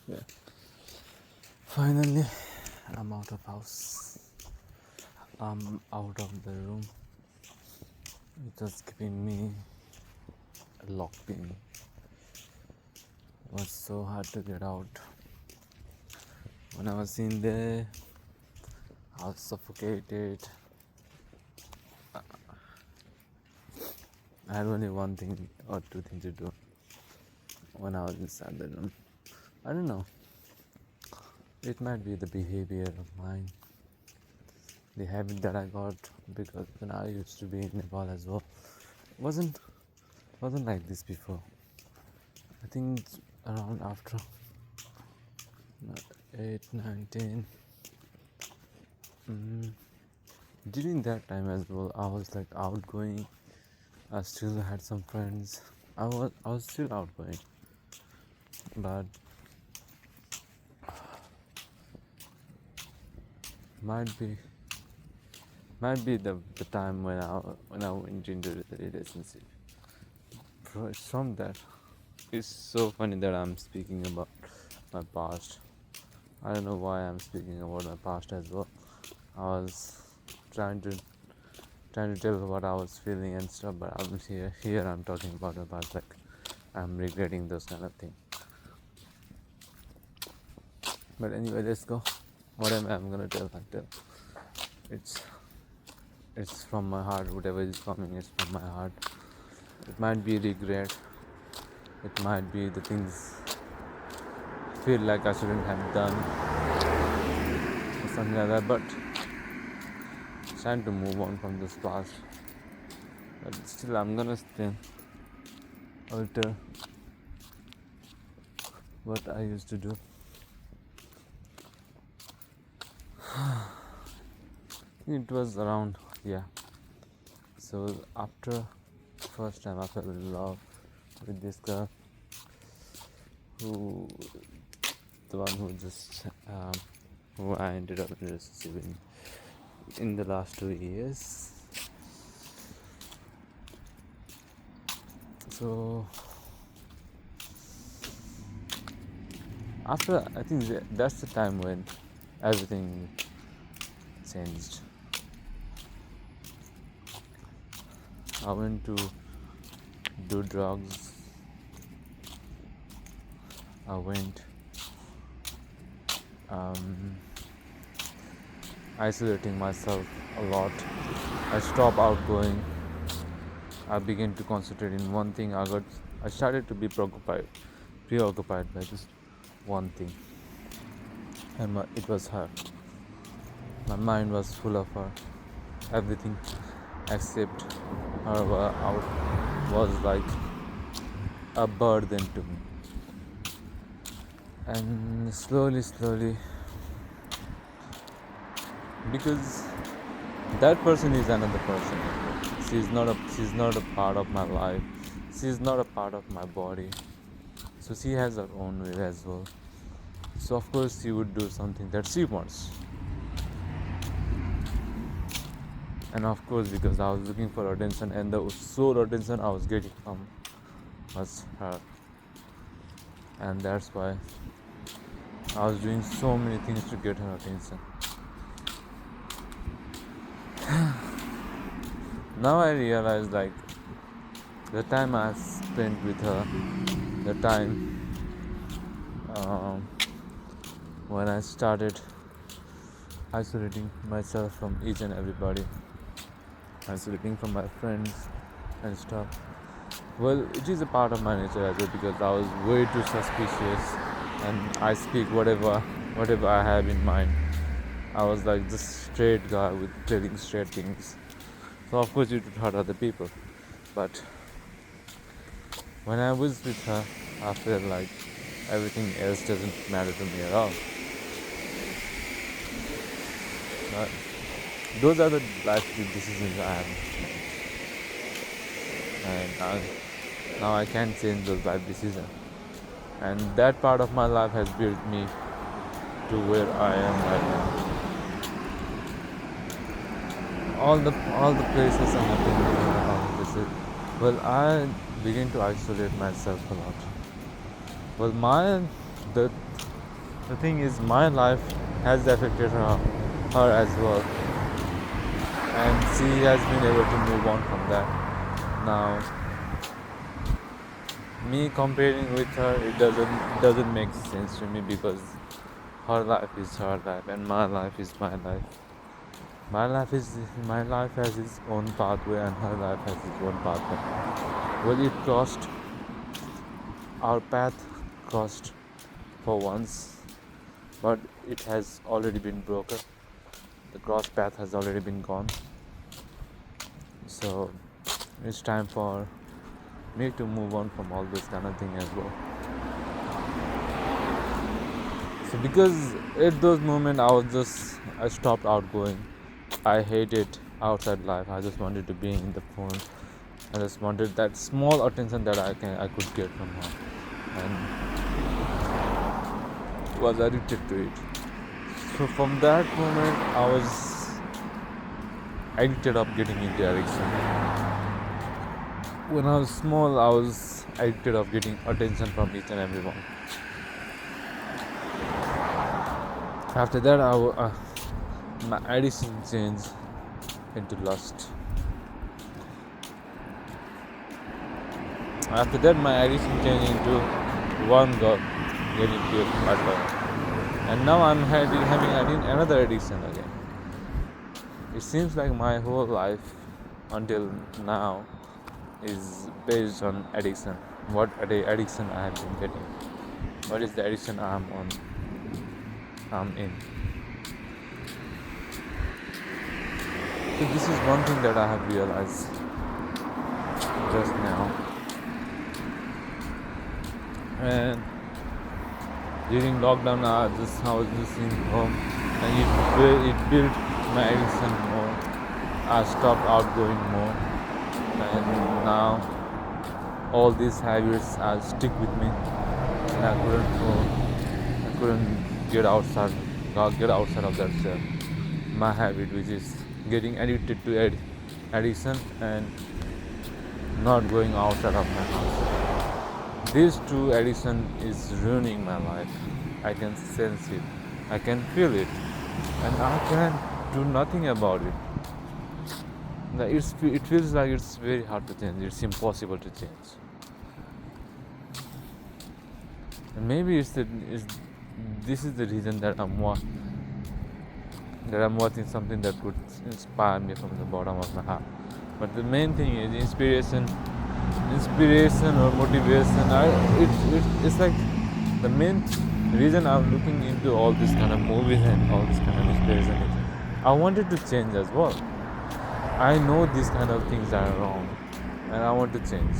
Yeah. Finally, I'm out of house. I'm out of the room. It was giving me a lock pin. It was so hard to get out. When I was in there, I was suffocated. I had only one thing or two things to do when I was inside the room. I don't know. It might be the behavior of mine, the habit that I got, because when I used to be in Nepal as well, wasn't like this before. I think around after 8, 9, 10. During that time as well, I was like outgoing. I still had some friends. I was still outgoing, but might be the time when I went into the relationship. From that, it's so funny that I'm speaking about my past. I don't know why I'm speaking about my past as well. I was trying to tell what I was feeling and stuff, but I'm here I'm talking about my past, like I'm regretting those kind of things. But anyway, let's go. What I'm gonna tell, I tell. It's from my heart. Whatever is coming is from my heart. It might be regret. It might be the things feel like I shouldn't have done or something like that. But it's time to move on from this past. But still, I'm gonna still alter what I used to do. It was around, yeah. So after first time I fell in love with this girl, who the one who I ended up in a relationship in the last 2 years. So after, I think that's the time when everything changed. I went to do drugs. I went isolating myself a lot. I stopped outgoing. I began to concentrate in one thing. I started to be preoccupied by just one thing, and it was her. My mind was full of her. Everything except her was like a burden to me. And slowly, because that person is another person. She's not a part of my life. She's not a part of my body. So she has her own way as well. So of course she would do something that she wants. And of course, because I was looking for attention, and the sole attention I was getting from was her. And that's why I was doing so many things to get her attention. Now I realize, like, the time I spent with her, the time when I started isolating myself from each and everybody, isolating from my friends and stuff. Well, it is a part of my nature as well, because I was way too suspicious, and I speak whatever I have in mind. I was like this straight guy with telling straight things. So of course it would hurt other people. But when I was with her, I felt like everything else doesn't matter to me at all. But those are the life decisions I have made. And now I can change those life decisions. And that part of my life has built me to where I am right now. All the places I have been, well, I begin to isolate myself a lot. Well, the the thing is, my life has affected her as well, and she has been able to move on from that. Now, me comparing with her, it doesn't make sense to me because her life is her life and my life is my life. My life has its own pathway and her life has its own pathway. Well, it crossed our path crossed for once, but it has already been broken. The cross path has already been gone. So it's time for me to move on from all this kind of thing as well. So because at those moments I stopped outgoing. I hated outside life. I just wanted to be in the phone. I just wanted that small attention that I could get from her, and was addicted to it. So from that moment, I was addicted of getting into addiction. When I was small, I was addicted of getting attention from each and everyone. After that, my addiction changed into lust. After that, my addiction changed into one girl getting killed by her. And now I'm having another addiction again. It seems like my whole life until now is based on addiction. What addiction I have been getting? What is the addiction I'm in? So this is one thing that I have realized just now. And during lockdown, I was just in home, and it built my addiction more. I stopped outgoing more, and now all these habits are stick with me, and I couldn't get outside of that my habit, which is getting addicted to addiction and not going outside of my house. This true addiction is ruining my life. I can sense it, I can feel it, and I can do nothing about it. It feels like it's very hard to change. It's impossible to change. And maybe this is the reason that I'm watching something that could inspire me from the bottom of my heart. But the main thing is inspiration or motivation. It's like the main reason I'm looking into all this kind of movies and all this kind of inspiration is I wanted to change as well. I know these kind of things are wrong and I want to change.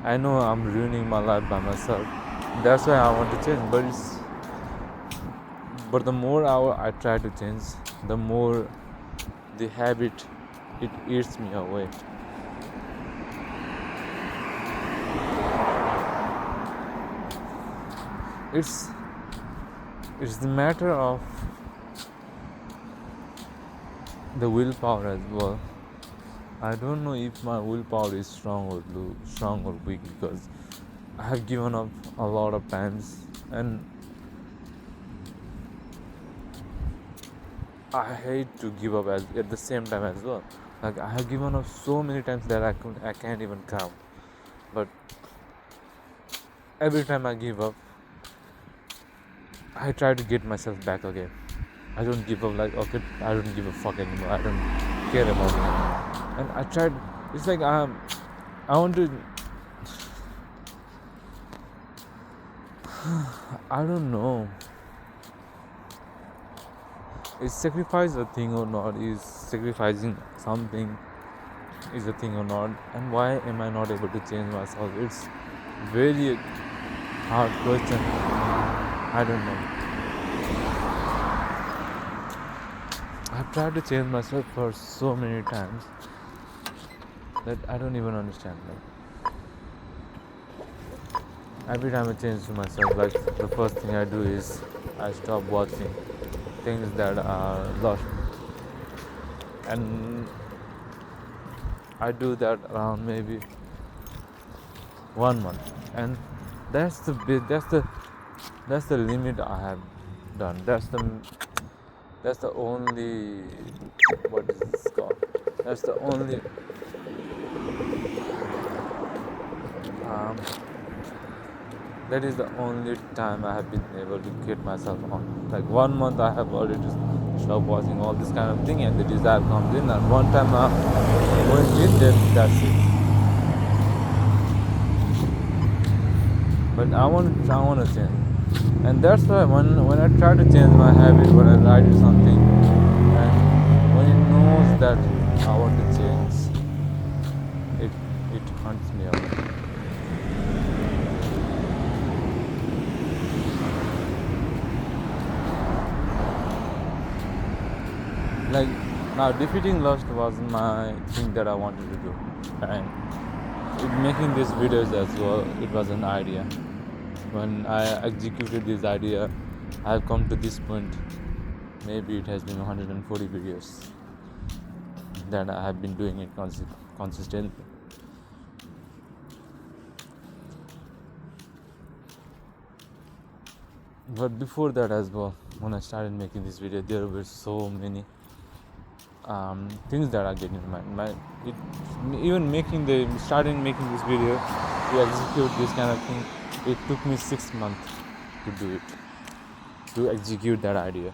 I know I'm ruining my life by myself. That's why I want to change. But the more I try to change, the more the habit it eats me away. It's the matter of the willpower as well. I don't know if my willpower is strong or weak, because I have given up a lot of times, and I hate to give up at the same time as well. Like, I have given up so many times that I can't even count. But every time I give up, I try to get myself back again. I don't give up like, okay, I don't give a fuck anymore. I don't care about it. And I tried. It's like I want to. I don't know. Is sacrifice a thing or not? Is sacrificing something is a thing or not? And why am I not able to change myself? It's very hard question. I don't know. I've tried to change myself for so many times that I don't even understand. Like, every time I change to myself, like, the first thing I do is I stop watching things that are lost, and I do that around maybe 1 month, and that's the that's the limit I have done. That's the only, what is this called? That's the only um, that is the only time I have been able to get myself on. Like 1 month, I have already stopped watching all this kind of thing, and the desire comes in, and one time I'm going in, then that's it. But I want to change, and that's why when I try to change my habit, when I write something, and when it knows that I want to change, it it hunts me away. Like, now, defeating lust was my thing that I wanted to do, and making these videos as well, it was an idea. When I executed this idea, I have come to this point. Maybe it has been 140 videos that I have been doing it consistently. But before that as well, when I started making this video, there were so many things that are getting in mind. Even starting making this video, to execute this kind of thing, it took me 6 months to do it, to execute that idea.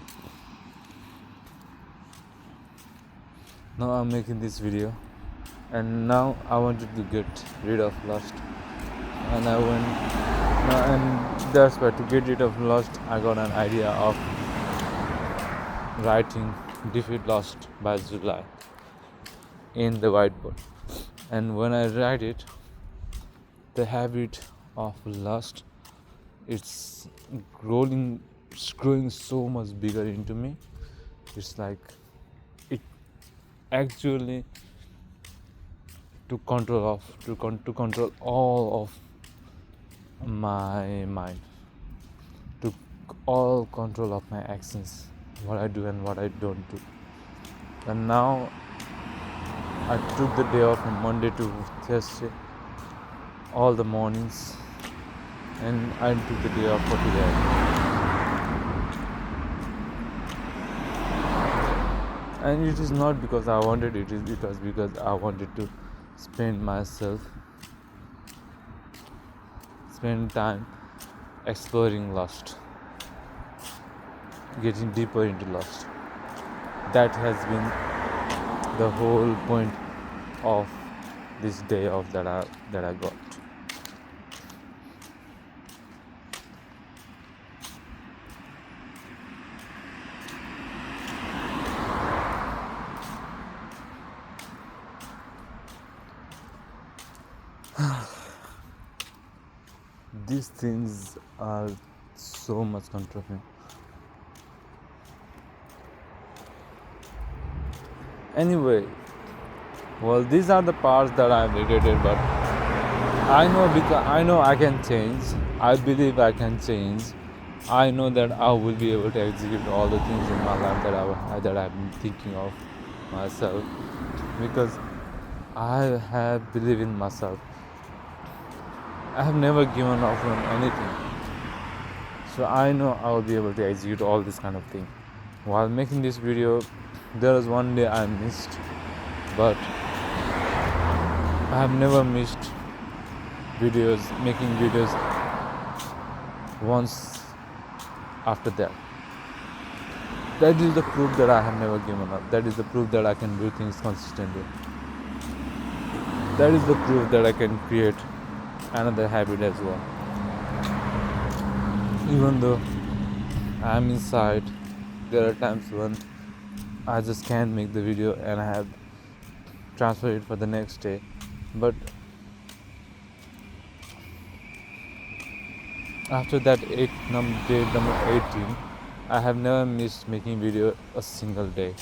Now I'm making this video, and now I wanted to get rid of lust, and and that's why, to get rid of lust, I got an idea of writing "Defeat Lust" by July in the whiteboard. And when I write it, the habit of lust, it's growing so much bigger into me. It's like it actually to control all of my mind, to all control of my actions, what I do and what I don't do. And now I took the day off from Monday to Thursday, all the mornings, and I took the day off for today. And it is not because I wanted it, it was because I wanted to spend time exploring lust, getting deeper into lust. That has been the whole point of this day off that I got. These things are so much controlling. Anyway, well, these are the parts that I've regretted, but I know I can change. I believe I can change. I know that I will be able to execute all the things in my life that I've been thinking of myself, because I have believed in myself. I have never given up on anything, so I know I will be able to execute all this kind of thing. While making this video, there was one day I missed, but I have never missed making videos once after that. That is the proof that I have never given up. That is the proof that I can do things consistently. That is the proof that I can create another habit as well. Even though I'm inside, there are times when I just can't make the video and I have transferred it for the next day. But after that day number 18, I have never missed making video a single day.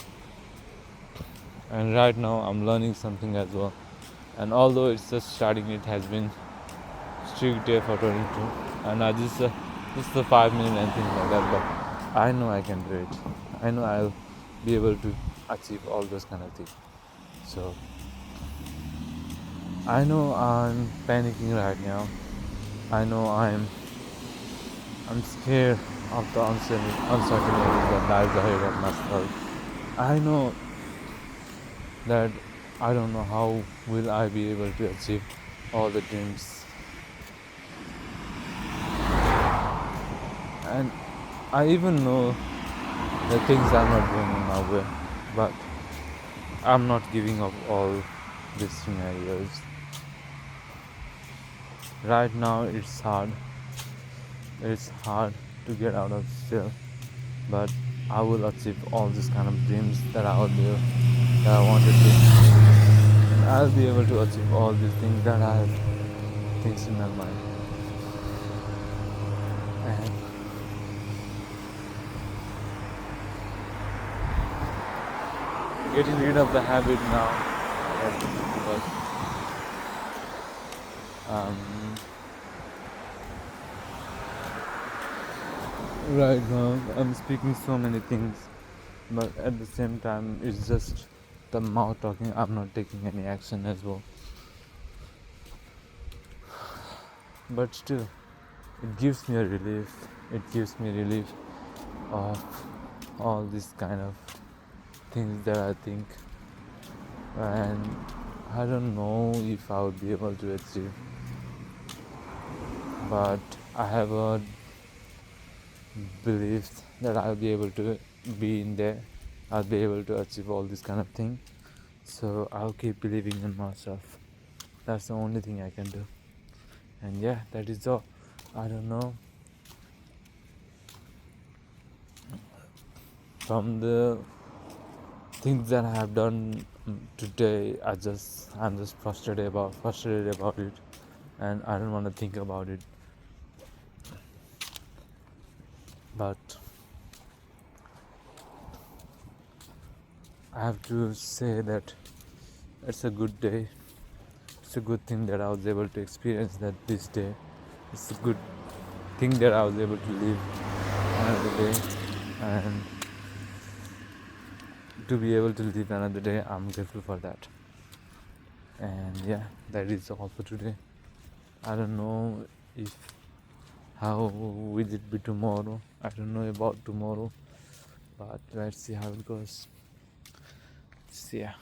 And right now I'm learning something as well. And although it's just starting, it has been strict day for 22, and I just the 5 minute and things like that. But I know I can do it. I know I'll be able to achieve all those kind of things. So I know I'm panicking right now. I know I'm scared of the uncertainty that lies ahead of myself. I know that I don't know how will I be able to achieve all the dreams, and I even know that things are not going in my way, but I'm not giving up all these scenarios. Right now it's hard to get out of still, but I will achieve all these kind of dreams that I wanted to. I'll be able to achieve all these things that I have things in my mind. And getting rid of the habit now, because um, right now I'm speaking so many things, but at the same time it's just the mouth talking. I'm not taking any action as well, but still it gives me a relief. It gives me relief of all these kind of things that I think, and I don't know if I would be able to achieve, but I have a belief that I'll be able to be in there. I'll be able to achieve all this kind of thing. So I'll keep believing in myself. That's the only thing I can do. And yeah, that is all. I don't know. From the things that I have done today, I'm just frustrated about it, and I don't want to think about it. But I have to say that it's a good day. It's a good thing that I was able to experience that this day. It's a good thing that I was able to live another day, and to be able to live another day, I'm grateful for that. And yeah, that is all for today. I don't know if how will it be tomorrow. I don't know about tomorrow, but let's see how it goes. See ya.